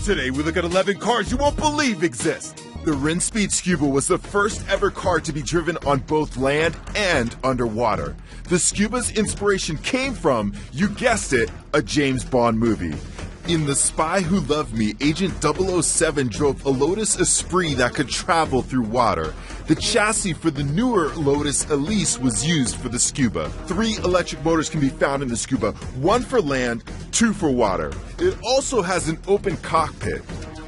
Today we look at 11 cars you won't believe exist. The Rinspeed Scuba was the first ever car to be driven on both land and underwater. The Scuba's inspiration came from, you guessed it, a James Bond movie. In The Spy Who Loved Me, Agent 007 drove a Lotus Esprit that could travel through water. The chassis for the newer Lotus Elise was used for the Scuba. 3 electric motors can be found in the Scuba, 1 for land, 2 for water. It also has an open cockpit.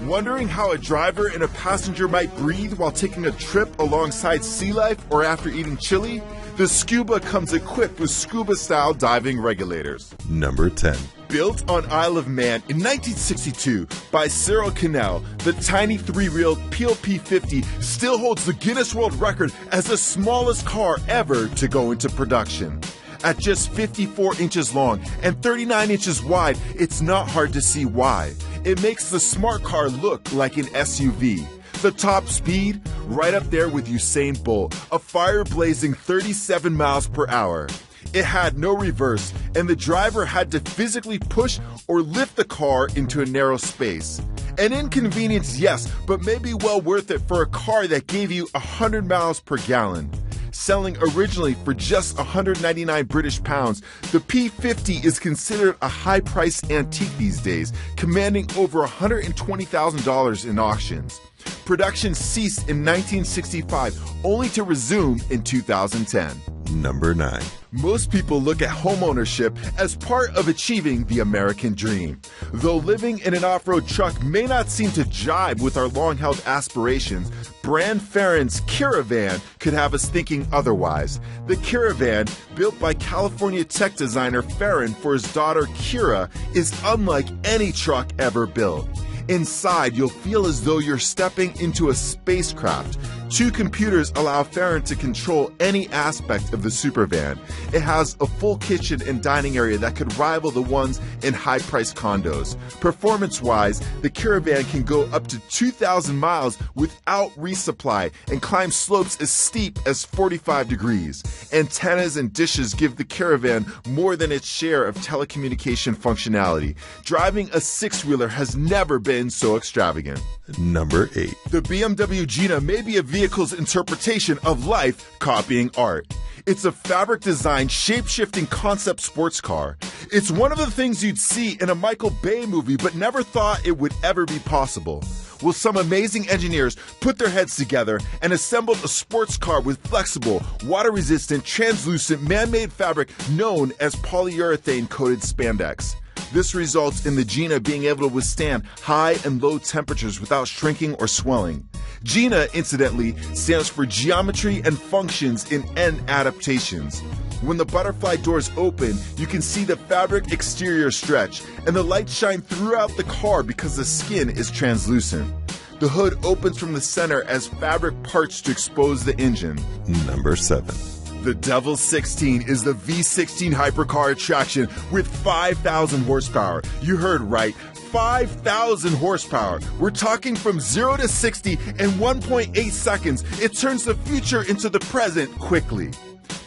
Wondering how a driver and a passenger might breathe while taking a trip alongside sea life or after eating chili? The Scuba comes equipped with scuba-style diving regulators. Number 10. Built on Isle of Man in 1962 by Cyril Cannell, the tiny 3-wheeled Peel P50 still holds the Guinness World Record as the smallest car ever to go into production. At just 54 inches long and 39 inches wide, it's not hard to see why. It makes the smart car look like an SUV. The top speed, right up there with Usain Bolt, a fire-blazing 37 miles per hour. It had no reverse, and the driver had to physically push or lift the car into a narrow space. An inconvenience, yes, but maybe well worth it for a car that gave you 100 miles per gallon. Selling originally for just 199 British pounds, the P50 is considered a high-priced antique these days, commanding over $120,000 in auctions. Production ceased in 1965, only to resume in 2010. Number 9. Most people look at homeownership as part of achieving the American dream. Though living in an off-road truck may not seem to jibe with our long-held aspirations, Brand Farron's Caravan could have us thinking otherwise. The Caravan, built by California tech designer Farron for his daughter Kira, is unlike any truck ever built. Inside, you'll feel as though you're stepping into a spacecraft. 2 computers allow Farron to control any aspect of the Supervan. It has a full kitchen and dining area that could rival the ones in high-priced condos. Performance-wise, the Caravan can go up to 2,000 miles without resupply and climb slopes as steep as 45 degrees. Antennas and dishes give the Caravan more than its share of telecommunication functionality. Driving a 6-wheeler has never been so extravagant. Number 8. The BMW Gina may be a vehicle's interpretation of life copying art. It's a fabric-designed, shape-shifting concept sports car. It's one of the things you'd see in a Michael Bay movie but never thought it would ever be possible. Well, some amazing engineers put their heads together and assembled a sports car with flexible, water-resistant, translucent, man-made fabric known as polyurethane-coated spandex. This results in the Gina being able to withstand high and low temperatures without shrinking or swelling. Gina, incidentally, stands for Geometry and Functions in N Adaptations. When the butterfly doors open, you can see the fabric exterior stretch, and the light shine throughout the car because the skin is translucent. The hood opens from the center as fabric parts to expose the engine. Number 7. The Devil 16 is the V16 hypercar attraction with 5,000 horsepower. You heard right, 5,000 horsepower. We're talking from 0 to 60 in 1.8 seconds. It turns the future into the present quickly.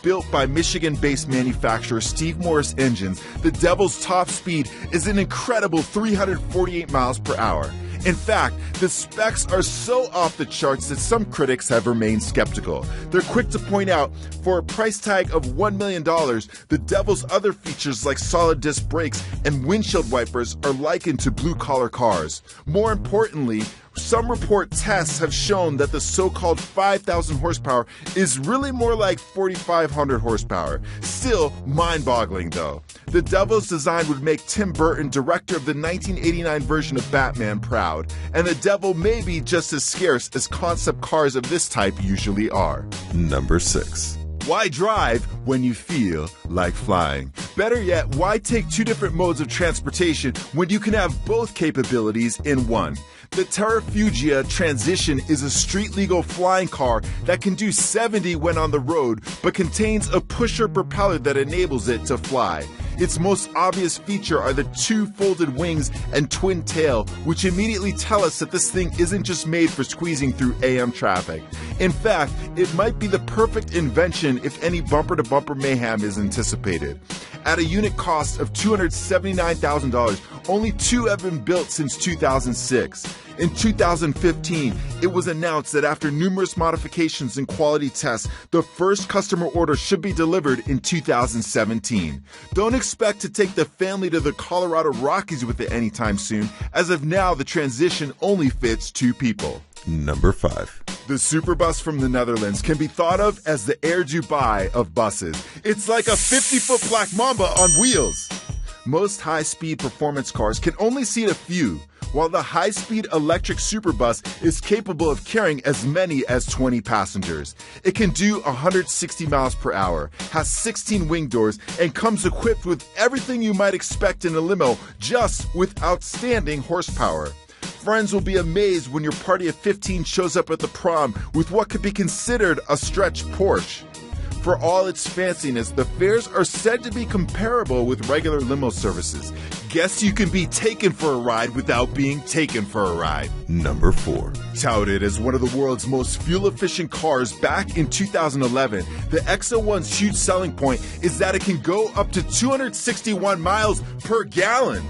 Built by Michigan-based manufacturer Steve Morris Engines, the Devil's top speed is an incredible 348 miles per hour. In fact, the specs are so off the charts that some critics have remained skeptical. They're quick to point out, for a price tag of $1 million, the Devil's other features like solid disc brakes and windshield wipers are likened to blue-collar cars. More importantly, some report tests have shown that the so-called 5,000 horsepower is really more like 4,500 horsepower. Still mind-boggling though. The Devil's design would make Tim Burton, director of the 1989 version of Batman, proud. And the Devil may be just as scarce as concept cars of this type usually are. Number 6. Why drive when you feel like flying? Better yet, why take 2 different modes of transportation when you can have both capabilities in one? The Terrafugia Transition is a street-legal flying car that can do 70 when on the road, but contains a pusher propeller that enables it to fly. Its most obvious feature are the 2 folded wings and twin tail, which immediately tell us that this thing isn't just made for squeezing through AM traffic. In fact, it might be the perfect invention if any bumper-to-bumper mayhem is anticipated. At a unit cost of $279,000, Only 2 have been built since 2006. In 2015, it was announced that after numerous modifications and quality tests, the first customer order should be delivered in 2017. Don't expect to take the family to the Colorado Rockies with it anytime soon. As of now, the Transition only fits 2 people. Number 5. The Superbus from the Netherlands can be thought of as the Air Dubai of buses. It's like a 50-foot Black Mamba on wheels. Most high-speed performance cars can only seat a few, while the high-speed electric Superbus is capable of carrying as many as 20 passengers. It can do 160 miles per hour, has 16 wing doors, and comes equipped with everything you might expect in a limo, just with outstanding horsepower. Friends will be amazed when your party of 15 shows up at the prom with what could be considered a stretch Porsche. For all its fanciness, the fares are said to be comparable with regular limo services. Guess you can be taken for a ride without being taken for a ride. Number 4. Touted as one of the world's most fuel-efficient cars back in 2011, the XO1's huge selling point is that it can go up to 261 miles per gallon.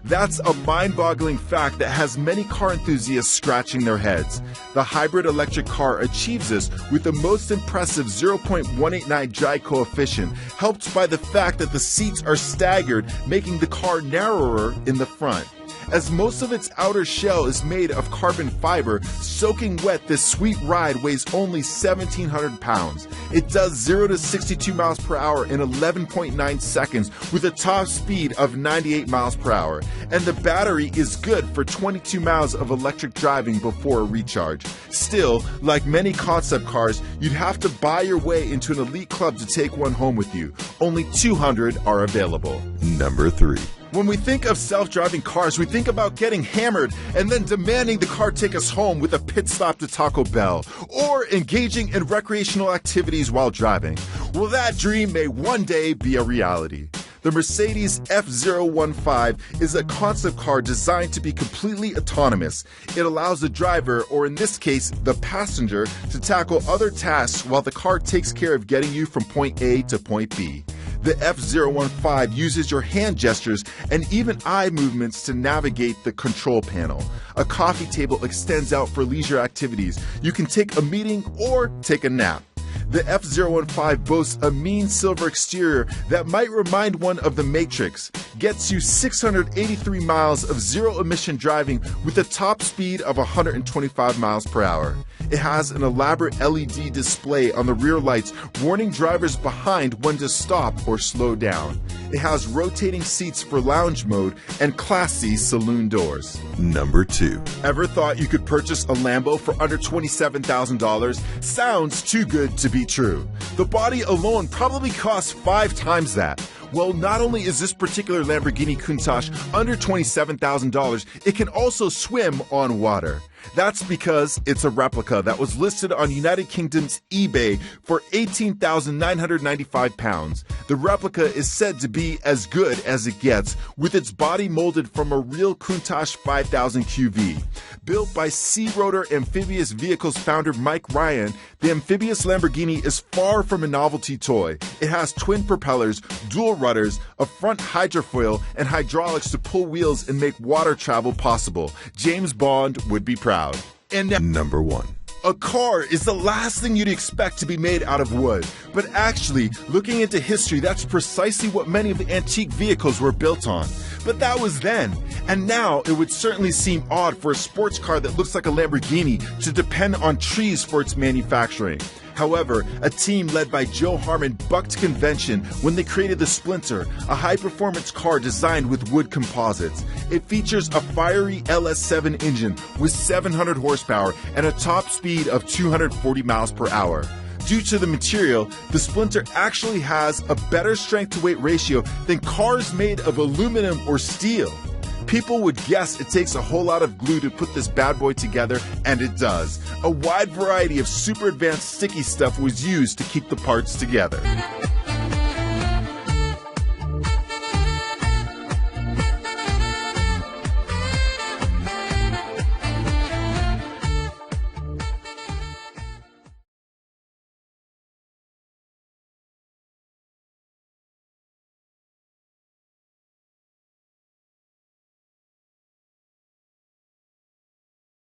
That's a mind-boggling fact that has many car enthusiasts scratching their heads. The hybrid electric car achieves this with the most impressive 0.189 drag coefficient, helped by the fact that the seats are staggered, making the car narrower in the front. As most of its outer shell is made of carbon fiber, soaking wet, this sweet ride weighs only 1,700 pounds. It does 0 to 62 miles per hour in 11.9 seconds with a top speed of 98 miles per hour. And the battery is good for 22 miles of electric driving before a recharge. Still, like many concept cars, you'd have to buy your way into an elite club to take one home with you. Only 200 are available. Number 3. When we think of self-driving cars, we think about getting hammered and then demanding the car take us home with a pit stop to Taco Bell, or engaging in recreational activities while driving. Well, that dream may one day be a reality. The Mercedes F015 is a concept car designed to be completely autonomous. It allows the driver, or in this case, the passenger, to tackle other tasks while the car takes care of getting you from point A to point B. The F015 uses your hand gestures and even eye movements to navigate the control panel. A coffee table extends out for leisure activities. You can take a meeting or take a nap. The F015 boasts a mean silver exterior that might remind one of the Matrix, gets you 683 miles of zero-emission driving with a top speed of 125 miles per hour. It has an elaborate LED display on the rear lights warning drivers behind when to stop or slow down. It has rotating seats for lounge mode and classy saloon doors. Number 2. Ever thought you could purchase a Lambo for under $27,000? Sounds too good to be true. The body alone probably costs 5 times that. Well, not only is this particular Lamborghini Countach under $27,000, it can also swim on water. That's because it's a replica that was listed on United Kingdom's eBay for £18,995. The replica is said to be as good as it gets, with its body molded from a real Countach 5000 QV. Built by Sea Rotor Amphibious Vehicles founder Mike Ryan, the amphibious Lamborghini is far from a novelty toy. It has twin propellers, dual rudders, a front hydrofoil, and hydraulics to pull wheels and make water travel possible. James Bond would be proud. And Number 1. A car is the last thing you'd expect to be made out of wood. But actually, looking into history, that's precisely what many of the antique vehicles were built on. But that was then. And now, it would certainly seem odd for a sports car that looks like a Lamborghini to depend on trees for its manufacturing. However, a team led by Joe Harmon bucked convention when they created the Splinter, a high-performance car designed with wood composites. It features a fiery LS7 engine with 700 horsepower and a top speed of 240 miles per hour. Due to the material, the Splinter actually has a better strength-to-weight ratio than cars made of aluminum or steel. People would guess it takes a whole lot of glue to put this bad boy together, and it does. A wide variety of super advanced sticky stuff was used to keep the parts together.